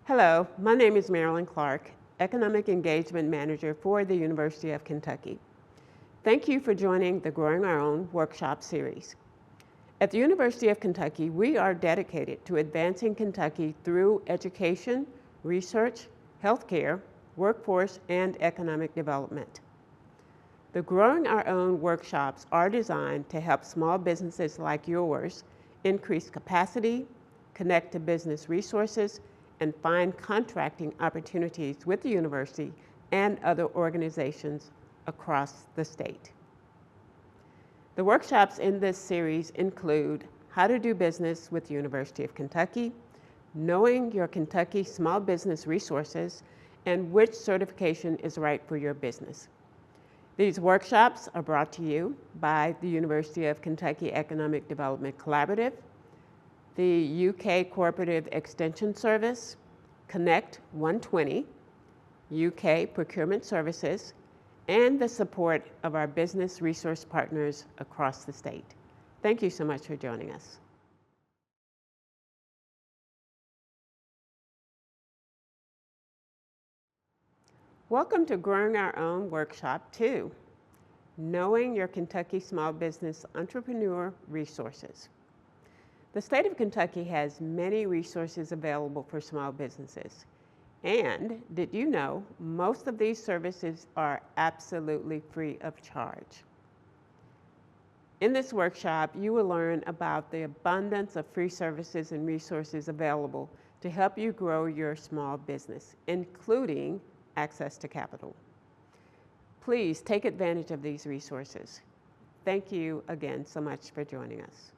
Hello, my name is Marilyn Clark, Economic Engagement Manager for the University of Kentucky. Thank you for joining the Growing Our Own workshop series. At the University of Kentucky, we are dedicated to advancing Kentucky through education, research, healthcare, workforce, and economic development. The Growing Our Own workshops are designed to help small businesses like yours increase capacity, connect to business resources, and find contracting opportunities with the university and other organizations across the state. The workshops in this series include how to do business with the University of Kentucky, knowing your Kentucky small business resources, and which certification is right for your business. These workshops are brought to you by the University of Kentucky Economic Development Collaborative, the UK Cooperative Extension Service, Connect 120, UK Procurement Services, and the support of our business resource partners across the state. Thank you so much for joining us. Welcome to Growing Our Own Workshop 2, Knowing Your Kentucky Small Business Entrepreneur Resources. The state of Kentucky has many resources available for small businesses. And did you know most of these services are absolutely free of charge? In this workshop, you will learn about the abundance of free services and resources available to help you grow your small business, including access to capital. Please take advantage of these resources. Thank you again so much for joining us.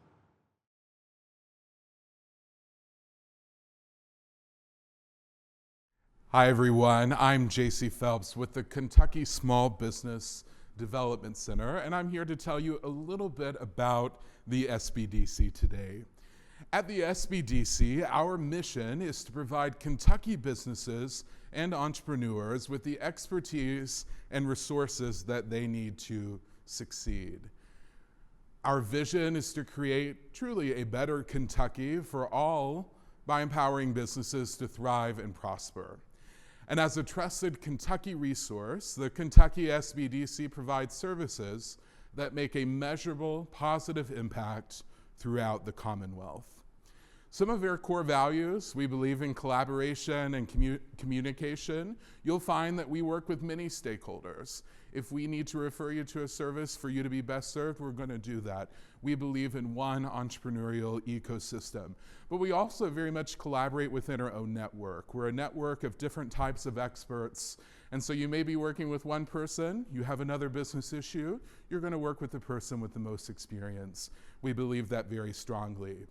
Hi everyone, I'm JC Phelps with the Kentucky Small Business Development Center, and I'm here to tell you a little bit about the SBDC today. At the SBDC, our mission is to provide Kentucky businesses and entrepreneurs with the expertise and resources that they need to succeed. Our vision is to create truly a better Kentucky for all by empowering businesses to thrive and prosper. And as a trusted Kentucky resource, the Kentucky SBDC provides services that make a measurable, positive impact throughout the Commonwealth. Some of our core values, we believe in collaboration and communication. You'll find that we work with many stakeholders. If we need to refer you to a service for you to be best served, we're going to do that. We believe in one entrepreneurial ecosystem. But we also very much collaborate within our own network. We're a network of different types of experts. And so you may be working with one person, you have another business issue, you're going to work with the person with the most experience. We believe that very strongly.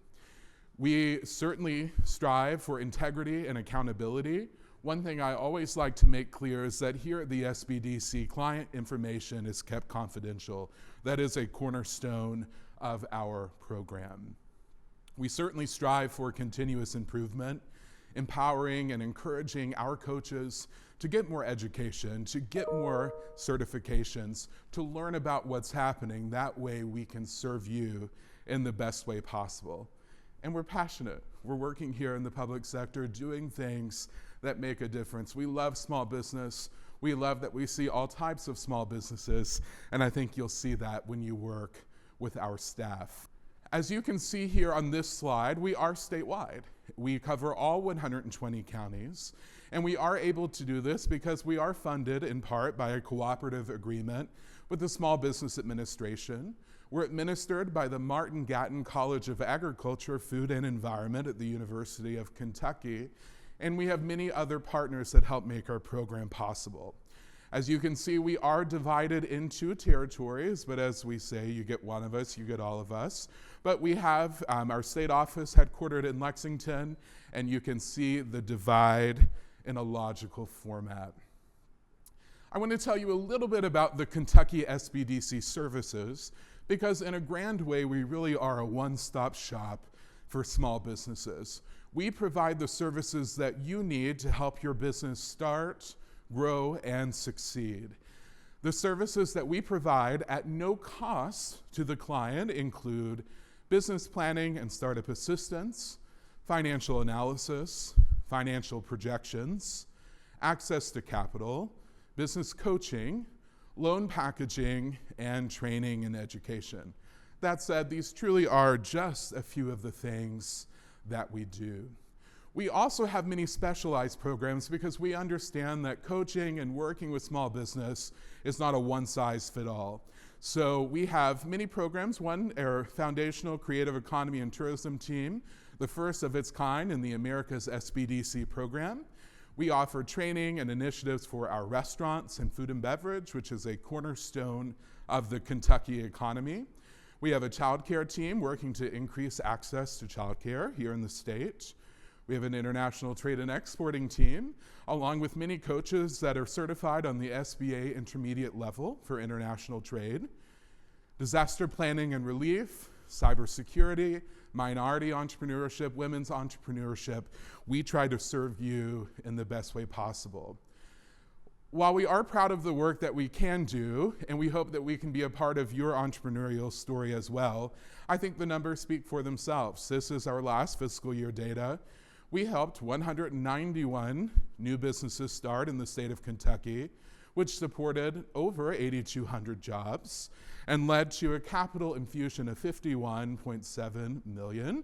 We certainly strive for integrity and accountability. One thing I always like to make clear is that here at the SBDC, client information is kept confidential. That is a cornerstone of our program. We certainly strive for continuous improvement, empowering and encouraging our coaches to get more education, to get more certifications, to learn about what's happening. That way we can serve you in the best way possible. And we're passionate. We're working here in the public sector, doing things that make a difference. We love small business. We love that we see all types of small businesses, and I think you'll see that when you work with our staff. As you can see here on this slide, we are statewide. We cover all 120 counties, and we are able to do this because we are funded in part by a cooperative agreement with the Small Business Administration. We're administered by the Martin Gatton College of Agriculture, Food and Environment at the University of Kentucky, and we have many other partners that help make our program possible. As you can see, we are divided into territories, but as we say, you get one of us, you get all of us. But we have our state office headquartered in Lexington, and you can see the divide in a logical format. I want to tell you a little bit about the Kentucky SBDC services, because in a grand way, we really are a one-stop shop for small businesses. We provide the services that you need to help your business start, grow, and succeed. The services that we provide at no cost to the client include business planning and startup assistance, financial analysis, financial projections, access to capital, business coaching, loan packaging, and training and education. That said, these truly are just a few of the things that we do. We also have many specialized programs because we understand that coaching and working with small business is not a one-size-fits-all. So we have many programs. One, our foundational creative economy and tourism team, the first of its kind in the America's SBDC program. We offer training and initiatives for our restaurants and food and beverage, which is a cornerstone of the Kentucky economy. We have a childcare team working to increase access to childcare here in the state. We have an international trade and exporting team, along with many coaches that are certified on the SBA intermediate level for international trade. Disaster planning and relief, cybersecurity, minority entrepreneurship, women's entrepreneurship. We try to serve you in the best way possible. While we are proud of the work that we can do, and we hope that we can be a part of your entrepreneurial story as well, I think the numbers speak for themselves. This is our last fiscal year data. We helped 191 new businesses start in the state of Kentucky, which supported over 8,200 jobs and led to a capital infusion of $51.7 million.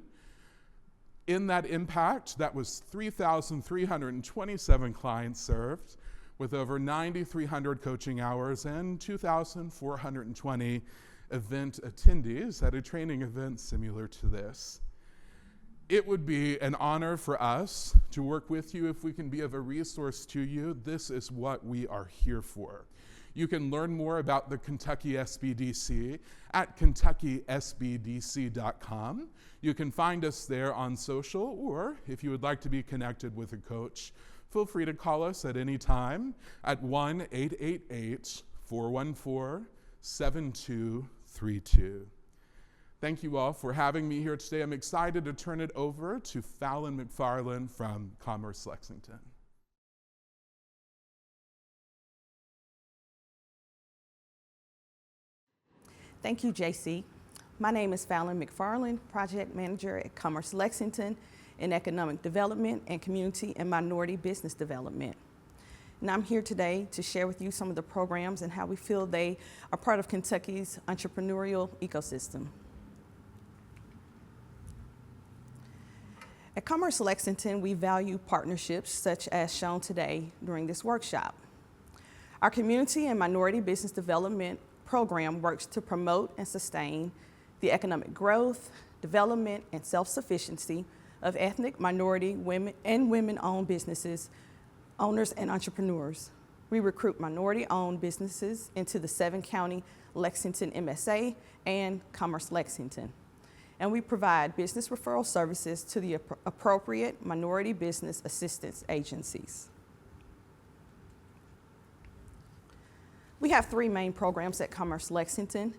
In that impact, that was 3,327 clients served with over 9,300 coaching hours and 2,420 event attendees at a training event similar to this. It would be an honor for us to work with you if we can be of a resource to you. This is what we are here for. You can learn more about the Kentucky SBDC at KentuckySBDC.com. You can find us there on social, or if you would like to be connected with a coach, feel free to call us at any time at 1-888-414-7232. Thank you all for having me here today. I'm excited to turn it over to Fallon McFarland from Commerce Lexington. Thank you, JC. My name is Fallon McFarland, Project Manager at Commerce Lexington in Economic Development and Community and Minority Business Development. And I'm here today to share with you some of the programs and how we feel they are part of Kentucky's entrepreneurial ecosystem. At Commerce Lexington, we value partnerships such as shown today during this workshop. Our Community and Minority Business Development program works to promote and sustain the economic growth, development, and self-sufficiency of ethnic, minority, women, and women-owned businesses, owners, and entrepreneurs. We recruit minority-owned businesses into the 7-county Lexington MSA and Commerce Lexington. And we provide business referral services to the appropriate minority business assistance agencies. We have 3 main programs at Commerce Lexington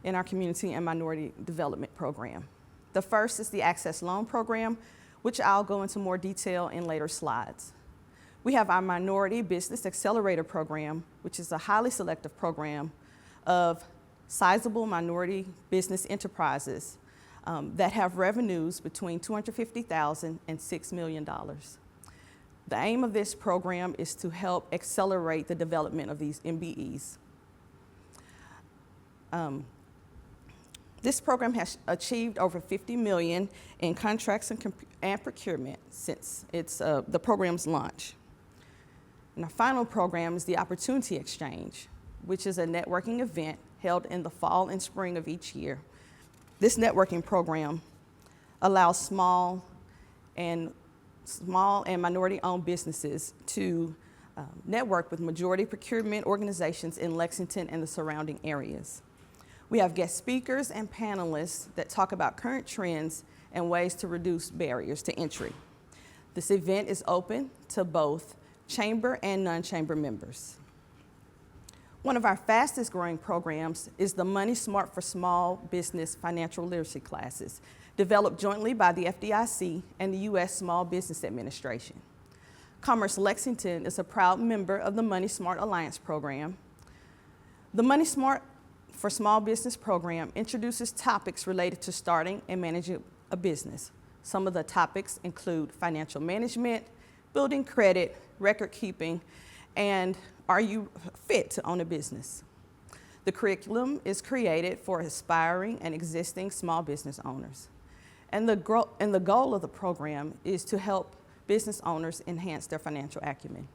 in our Community and Minority Development Program. The first is the Access Loan Program, which I'll go into more detail in later slides. We have our Minority Business Accelerator Program, which is a highly selective program of sizable minority business enterprises that have revenues between $250,000 and $6 million. The aim of this program is to help accelerate the development of these MBEs. This program has achieved over $50 million in contracts and procurement since the program's launch. And our final program is the Opportunity Exchange, which is a networking event held in the fall and spring of each year. This networking program allows small and minority-owned businesses to network with majority procurement organizations in Lexington and the surrounding areas. We have guest speakers and panelists that talk about current trends and ways to reduce barriers to entry. This event is open to both chamber and non-chamber members. One of our fastest growing programs is the Money Smart for Small Business Financial Literacy classes, developed jointly by the FDIC and the U.S. Small Business Administration. Commerce Lexington is a proud member of the Money Smart Alliance program. The Money Smart for Small Business program introduces topics related to starting and managing a business. Some of the topics include financial management, building credit, record keeping, and are you fit to own a business? The curriculum is created for aspiring and existing small business owners. And the goal of the program is to help business owners enhance their financial acumen.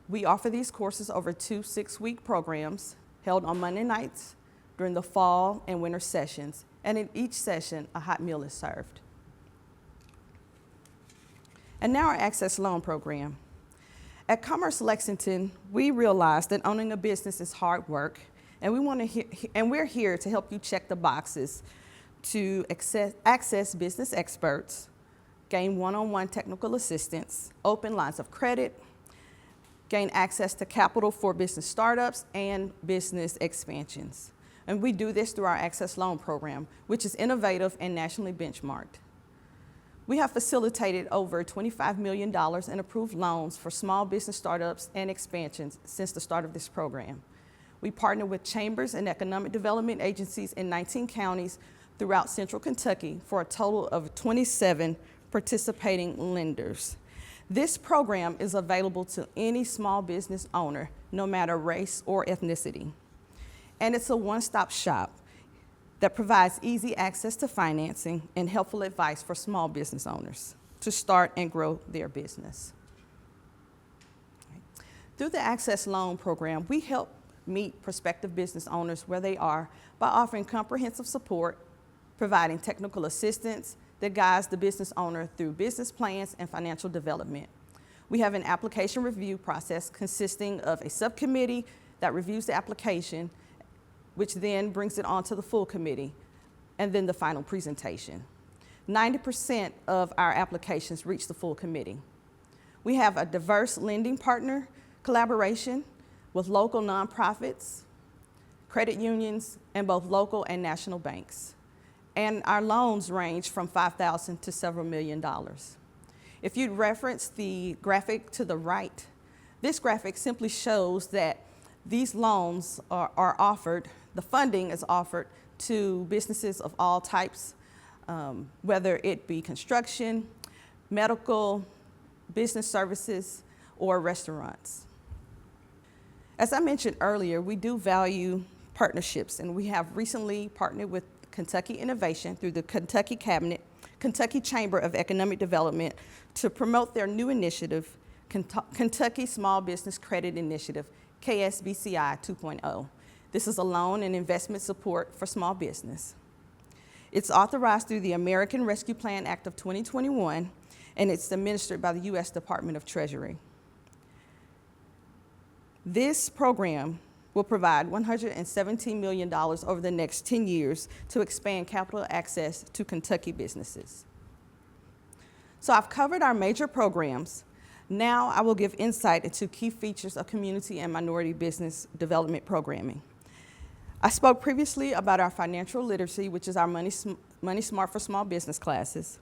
We offer these courses over 2 6-week programs held on Monday nights during the fall and winter sessions, and in each session, a hot meal is served. And now our Access Loan Program. At Commerce Lexington, we realize that owning a business is hard work, and we're here to help you check the boxes to access business experts, gain one-on-one technical assistance, open lines of credit, gain access to capital for business startups and business expansions. And we do this through our Access Loan Program, which is innovative and nationally benchmarked. We have facilitated over $25 million in approved loans for small business startups and expansions since the start of this program. We partner with chambers and economic development agencies in 19 counties throughout Central Kentucky for a total of 27 participating lenders. This program is available to any small business owner, no matter race or ethnicity. And it's a one-stop shop that provides easy access to financing and helpful advice for small business owners to start and grow their business. Through the Access Loan Program, we help meet prospective business owners where they are by offering comprehensive support, providing technical assistance that guides the business owner through business plans and financial development. We have an application review process consisting of a subcommittee that reviews the application, which then brings it on to the full committee, and then the final presentation. 90% of our applications reach the full committee. We have a diverse lending partner collaboration with local nonprofits, credit unions, and both local and national banks. And our loans range from $5,000 to several $1 million. If you'd reference the graphic to the right, this graphic simply shows that these loans are offered, the funding is offered to businesses of all types, whether it be construction, medical, business services, or restaurants. As I mentioned earlier, we do value partnerships, and we have recently partnered with Kentucky Innovation through the Kentucky Chamber of Economic Development to promote their new initiative, Kentucky Small Business Credit Initiative, KSBCI 2.0. This is a loan and investment support for small business. It's authorized through the American Rescue Plan Act of 2021, and it's administered by the U.S. Department of Treasury. This program will provide $117 million over the next 10 years to expand capital access to Kentucky businesses. So I've covered our major programs. Now I will give insight into key features of community and minority business development programming. I spoke previously about our financial literacy, which is our Money Smart for Small Business classes.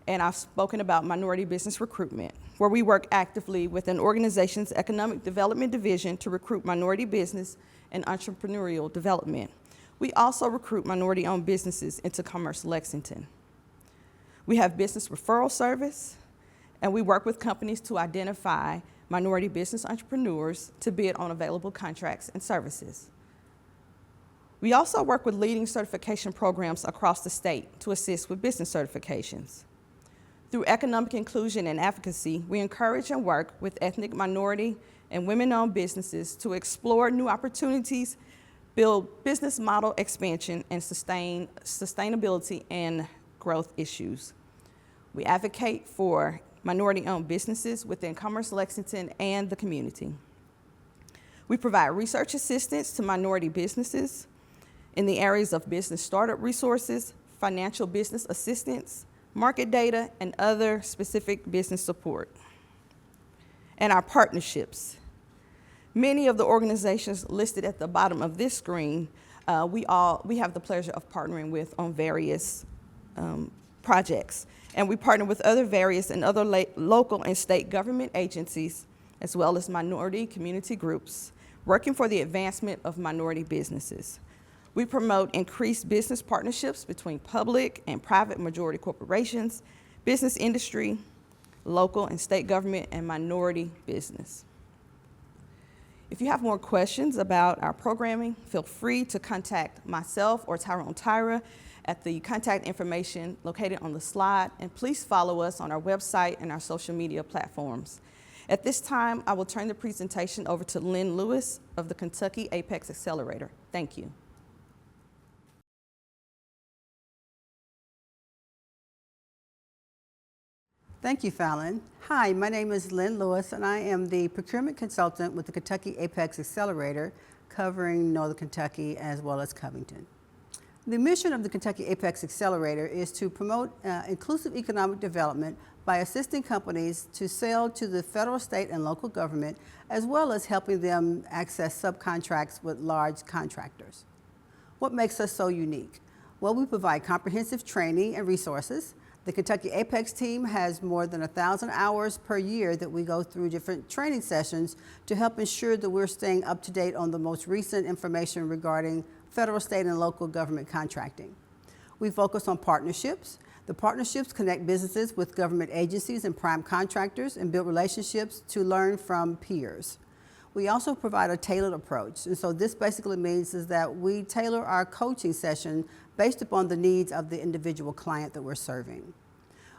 And I've spoken about minority business recruitment, where we work actively with an organization's economic development division to recruit minority business and entrepreneurial development. We also recruit minority-owned businesses into Commerce Lexington. We have business referral service, and we work with companies to identify minority business entrepreneurs to bid on available contracts and services. We also work with leading certification programs across the state to assist with business certifications. Through economic inclusion and advocacy, we encourage and work with ethnic minority and women-owned businesses to explore new opportunities, build business model expansion, and sustainability and growth issues. We advocate for minority-owned businesses within Commerce Lexington and the community. We provide research assistance to minority businesses in the areas of business startup resources, financial business assistance, market data, and other specific business support. And our partnerships. Many of the organizations listed at the bottom of this screen, we have the pleasure of partnering with on various projects. And we partner with other various and other local and state government agencies, as well as minority community groups, working for the advancement of minority businesses. We promote increased business partnerships between public and private majority corporations, business industry, local and state government, and minority business. If you have more questions about our programming, feel free to contact myself or Tyrone Tyra at the contact information located on the slide, and please follow us on our website and our social media platforms. At this time, I will turn the presentation over to Lynn Lewis of the Kentucky Apex Accelerator. Thank you. Thank you, Fallon. Hi, my name is Lynn Lewis, and I am the procurement consultant with the Kentucky Apex Accelerator, covering Northern Kentucky as well as Covington. The mission of the Kentucky Apex Accelerator is to promote inclusive economic development by assisting companies to sell to the federal, state, and local government, as well as helping them access subcontracts with large contractors. What makes us so unique? Well, we provide comprehensive training and resources. The Kentucky Apex team has more than 1,000 hours per year that we go through different training sessions to help ensure that we're staying up to date on the most recent information regarding federal, state, and local government contracting. We focus on partnerships. The partnerships connect businesses with government agencies and prime contractors and build relationships to learn from peers. We also provide a tailored approach, and so this basically means is that we tailor our coaching session based upon the needs of the individual client that we're serving.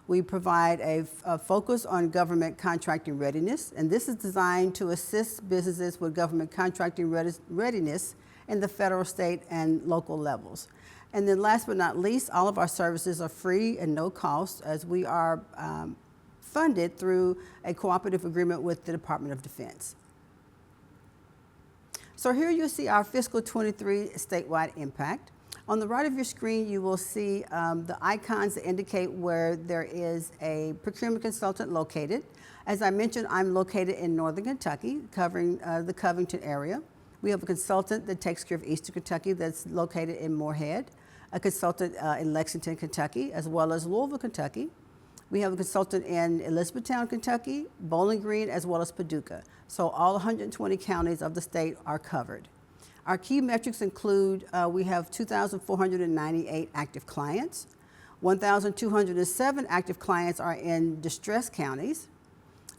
We provide a focus on government contracting readiness, and this is designed to assist businesses with government contracting readiness in the federal, state, and local levels. And then last but not least, all of our services are free and no cost, as we are funded through a cooperative agreement with the Department of Defense. So here you see our fiscal 23 statewide impact. On the right of your screen, you will see the icons that indicate where there is a procurement consultant located. As I mentioned, I'm located in Northern Kentucky, covering the Covington area. We have a consultant that takes care of Eastern Kentucky that's located in Moorhead, a consultant in Lexington, Kentucky, as well as Louisville, Kentucky. We have a consultant in Elizabethtown, Kentucky, Bowling Green, as well as Paducah. So all 120 counties of the state are covered. Our key metrics include we have 2,498 active clients. 1,207 active clients are in distressed counties.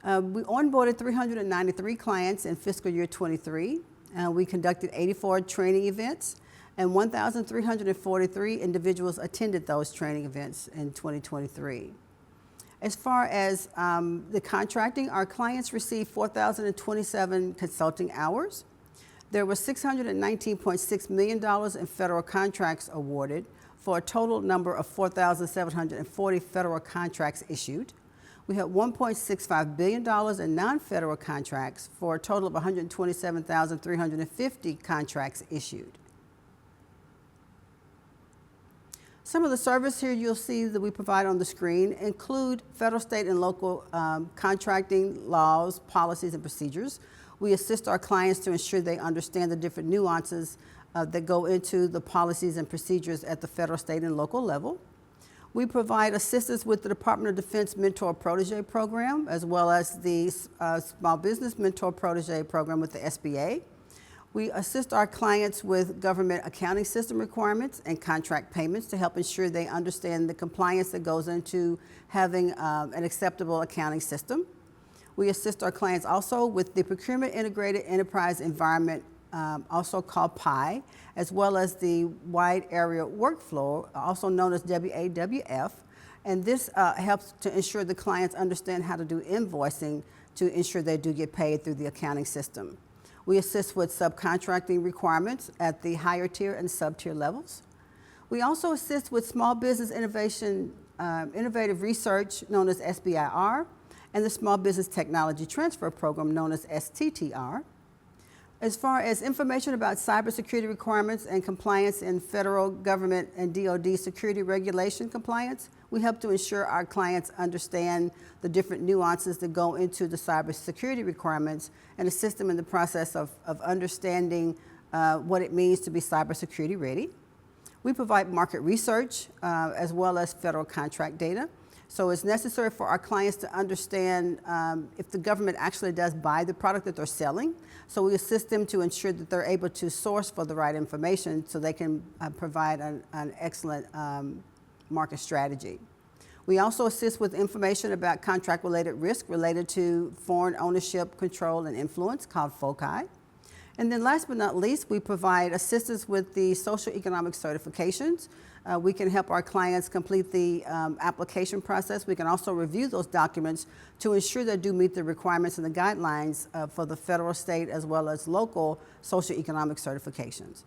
We onboarded 393 clients in fiscal year 23. We conducted 84 training events, and 1,343 individuals attended those training events in 2023. As far as the contracting, our clients received 4,027 consulting hours. There was $619.6 million in federal contracts awarded for a total number of 4,740 federal contracts issued. We had $1.65 billion in non-federal contracts for a total of 127,350 contracts issued. Some of the service here you'll see that we provide on the screen include federal, state, and local contracting laws, policies, and procedures. We assist our clients to ensure they understand the different nuances that go into the policies and procedures at the federal, state, and local level. We provide assistance with the Department of Defense Mentor Protege Program, as well as the Small Business Mentor Protege Program with the SBA. We assist our clients with government accounting system requirements and contract payments to help ensure they understand the compliance that goes into having an acceptable accounting system. We assist our clients also with the Procurement Integrated Enterprise Environment, also called PI, as well as the Wide Area Workflow, also known as WAWF. And this helps to ensure the clients understand how to do invoicing to ensure they do get paid through the accounting system. We assist with subcontracting requirements at the higher tier and sub-tier levels. We also assist with small business innovation, innovative research known as SBIR, and the Small Business Technology Transfer Program known as STTR. As far as information about cybersecurity requirements and compliance in federal government and DoD security regulation compliance, we help to ensure our clients understand the different nuances that go into the cybersecurity requirements and assist them in the process of understanding what it means to be cybersecurity ready. We provide market research as well as federal contract data. So it's necessary for our clients to understand if the government actually does buy the product that they're selling. So we assist them to ensure that they're able to source for the right information so they can provide an excellent market strategy. We also assist with information about contract-related risk related to foreign ownership, control, and influence, called FOCI. And then last but not least, we provide assistance with the socioeconomic certifications. We can help our clients complete the application process. We can also review those documents to ensure they do meet the requirements and the guidelines for the federal, state, as well as local socioeconomic certifications.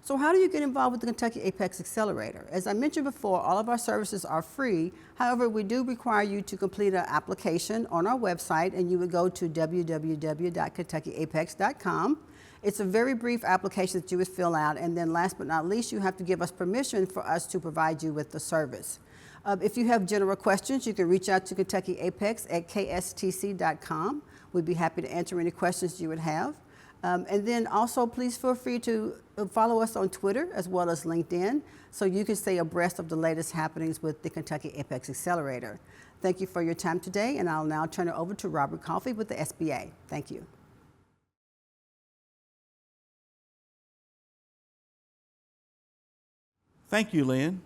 So how do you get involved with the Kentucky Apex Accelerator? As I mentioned before, all of our services are free. However, we do require you to complete an application on our website, and you would go to www.kentuckyapex.com. It's a very brief application that you would fill out, and then last but not least, you have to give us permission for us to provide you with the service. If you have general questions, you can reach out to Kentucky Apex at kstc.com. We'd be happy to answer any questions you would have. And then also, please feel free to follow us on Twitter as well as LinkedIn, so you can stay abreast of the latest happenings with the Kentucky Apex Accelerator. Thank you for your time today, and I'll now turn it over to Robert Coffey with the SBA. Thank you. Thank you, Lynn.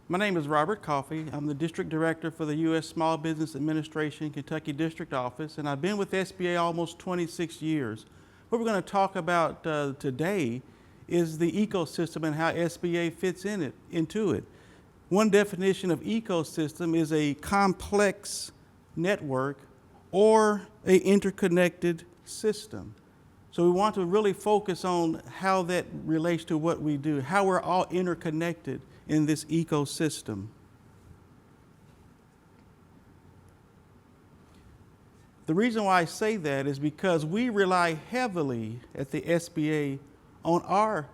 My name is Robert Coffey. I'm the District Director for the U.S. Small Business Administration Kentucky District Office, and I've been with SBA almost 26 years. What we're going to talk about today is the ecosystem and how SBA fits into it. One definition of ecosystem is a complex network or an interconnected system. So we want to really focus on how that relates to what we do, how we're all interconnected in this ecosystem. The reason why I say that is because we rely heavily at the SBA on our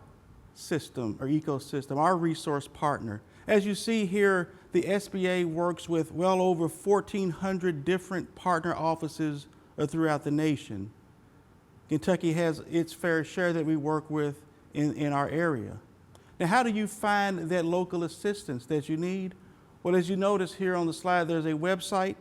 system or ecosystem, our resource partner. As you see here, the SBA works with well over 1,400 different partner offices throughout the nation. Kentucky has its fair share that we work with in our area. Now, how do you find that local assistance that you need? Well, as you notice here on the slide, there's a website,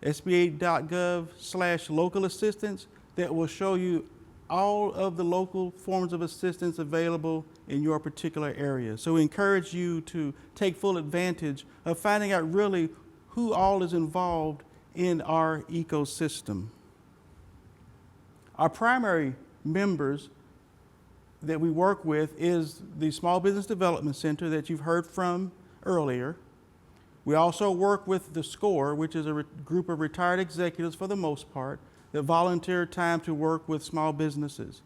sba.gov/local assistance, that will show you all of the local forms of assistance available in your particular area. So we encourage you to take full advantage of finding out really who all is involved in our ecosystem. Our primary members that we work with is the Small Business Development Center that you've heard from earlier. We also work with the SCORE, which is a group of retired executives for the most part that volunteer time to work with small businesses.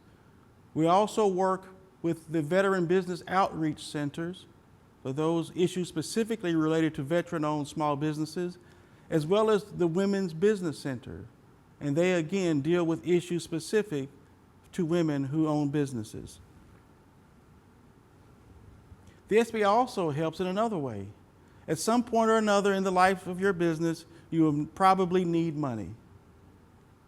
We also work with the Veteran Business Outreach Centers for those issues specifically related to veteran-owned small businesses, as well as the Women's Business Center. And they again deal with issues specific to women who own businesses. The SBA also helps in another way. At some point or another in the life of your business, you will probably need money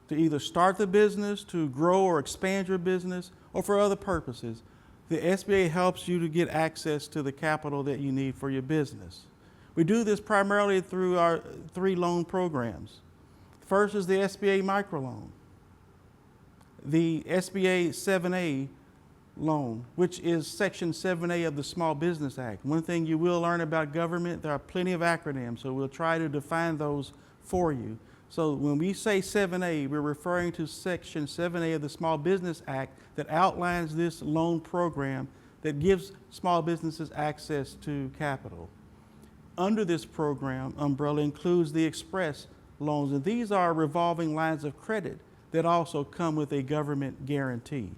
to either start the business, to grow or expand your business, or for other purposes. The SBA helps you to get access to the capital that you need for your business. We do this primarily through our 3 loan programs. First is the SBA microloan, the SBA 7A loan, which is Section 7A of the Small Business Act. One thing you will learn about government, there are plenty of acronyms, so we'll try to define those for you. So when we say 7A, we're referring to Section 7A of the Small Business Act that outlines this loan program that gives small businesses access to capital. Under this program umbrella includes the Express loans, and these are revolving lines of credit that also come with a government guarantee.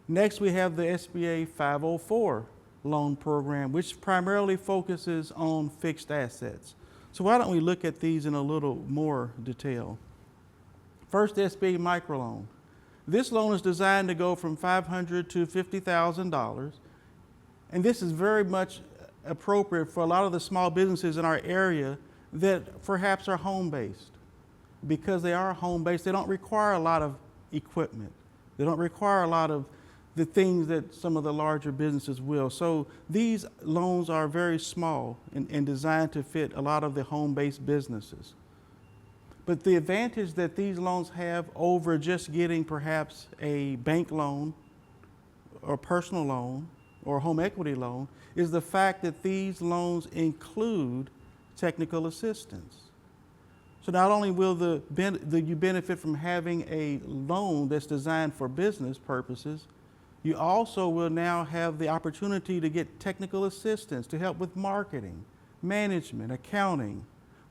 Next, we have the SBA 504 loan program, which primarily focuses on fixed assets. So why don't we look at these in a little more detail? First, SBA microloan. This loan is designed to go from $500 to $50,000, and this is very much appropriate for a lot of the small businesses in our area that perhaps are home-based. Because they are home-based, they don't require a lot of equipment. They don't require a lot of the things that some of the larger businesses will. So these loans are very small and designed to fit a lot of the home-based businesses. But the advantage that these loans have over just getting perhaps a bank loan or personal loan or home equity loan is the fact that these loans include technical assistance. So not only will you benefit from having a loan that's designed for business purposes, you also will now have the opportunity to get technical assistance to help with marketing, management, accounting,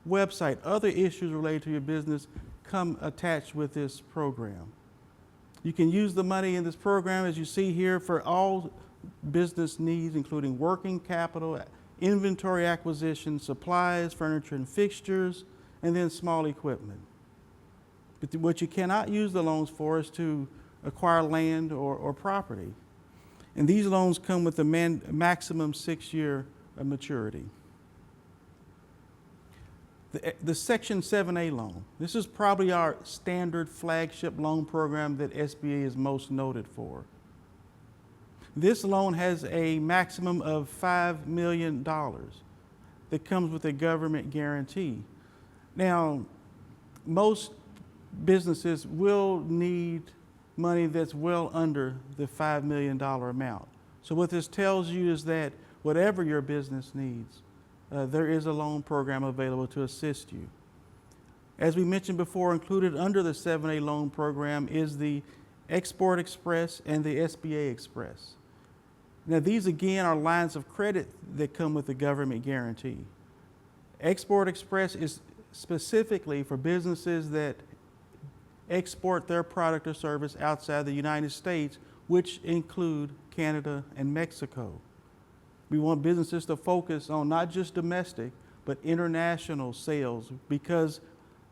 website, other issues related to your business come attached with this program. You can use the money in this program, as you see here, for all business needs, including working capital, inventory acquisition, supplies, furniture and fixtures, and then small equipment. But what you cannot use the loans for is to acquire land or property. And these loans come with a maximum 6-year maturity. The Section 7A loan. This is probably our standard flagship loan program that SBA is most noted for. This loan has a maximum of $5 million that comes with a government guarantee. Now, most businesses will need money that's well under the $5 million amount. So what this tells you is that whatever your business needs, there is a loan program available to assist you. As we mentioned before, included under the 7A loan program is the Export Express and the SBA Express. Now these again are lines of credit that come with the government guarantee. Export Express is specifically for businesses that export their product or service outside the United States, which include Canada and Mexico. We want businesses to focus on not just domestic, but international sales, because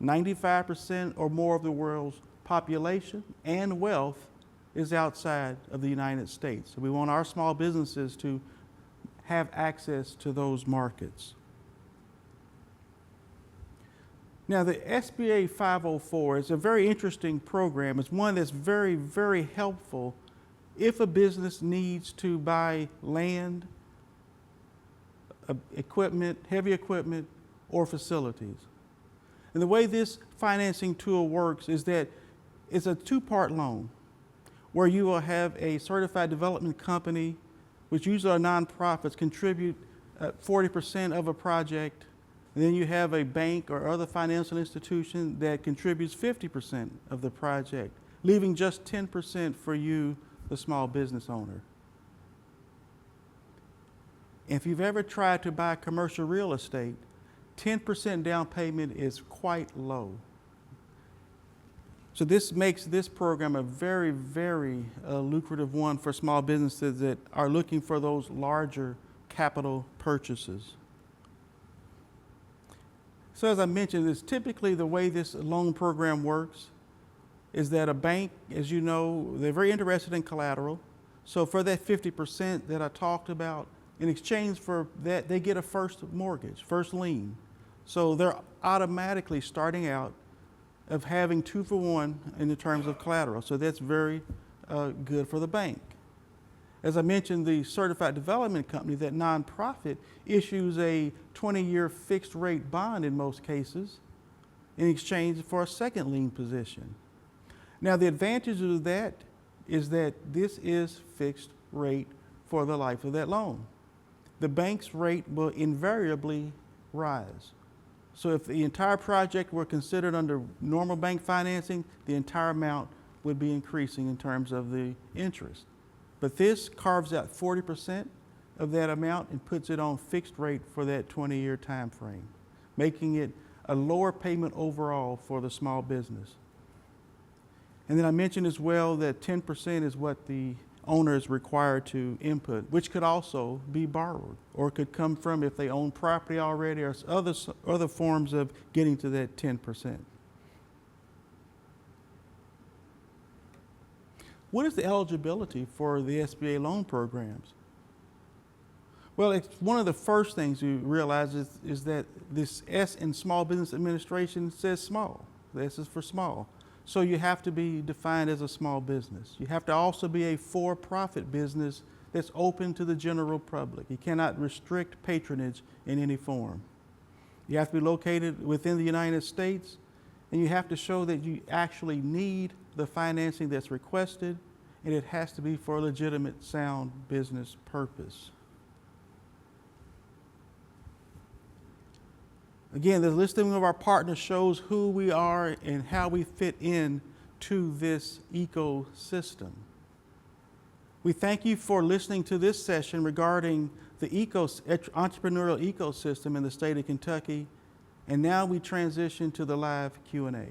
95% or more of the world's population and wealth is outside of the United States. So we want our small businesses to have access to those markets. Now, the SBA 504 is a very interesting program. It's one that's very, very helpful if a business needs to buy land, equipment, heavy equipment, or facilities. And the way this financing tool works is that it's a two-part loan where you will have a certified development company, which usually are nonprofits, contribute 40% of a project. And then you have a bank or other financial institution that contributes 50% of the project, leaving just 10% for you, the small business owner. If you've ever tried to buy commercial real estate, 10% down payment is quite low. So this makes this program a very, very lucrative one for small businesses that are looking for those larger capital purchases. So as I mentioned, it's typically the way this loan program works is that a bank, as you know, they're very interested in collateral. So for that 50% that I talked about, in exchange for that, they get a first mortgage, first lien. So they're automatically starting out of having 2-for-1 in the terms of collateral. So that's very good for the bank. As I mentioned, the Certified Development Company, that nonprofit, issues a 20-year fixed rate bond in most cases in exchange for a second lien position. Now, the advantage of that is that this is fixed rate for the life of that loan. The bank's rate will invariably rise. So if the entire project were considered under normal bank financing, the entire amount would be increasing in terms of the interest. But this carves out 40% of that amount and puts it on fixed rate for that 20-year time frame, making it a lower payment overall for the small business. And then I mentioned as well that 10% is what the owner is required to input, which could also be borrowed or could come from if they own property already or other forms of getting to that 10%. What is the eligibility for the SBA loan programs? Well, it's one of the first things you realize is that this S in Small Business Administration says small. The S is for small. So you have to be defined as a small business. You have to also be a for-profit business that's open to the general public. You cannot restrict patronage in any form. You have to be located within the United States, and you have to show that you actually need the financing that's requested, and it has to be for a legitimate, sound business purpose. Again, the listing of our partners shows who we are and how we fit in to this ecosystem. We thank you for listening to this session regarding the entrepreneurial ecosystem in the state of Kentucky. And now we transition to the live Q&A.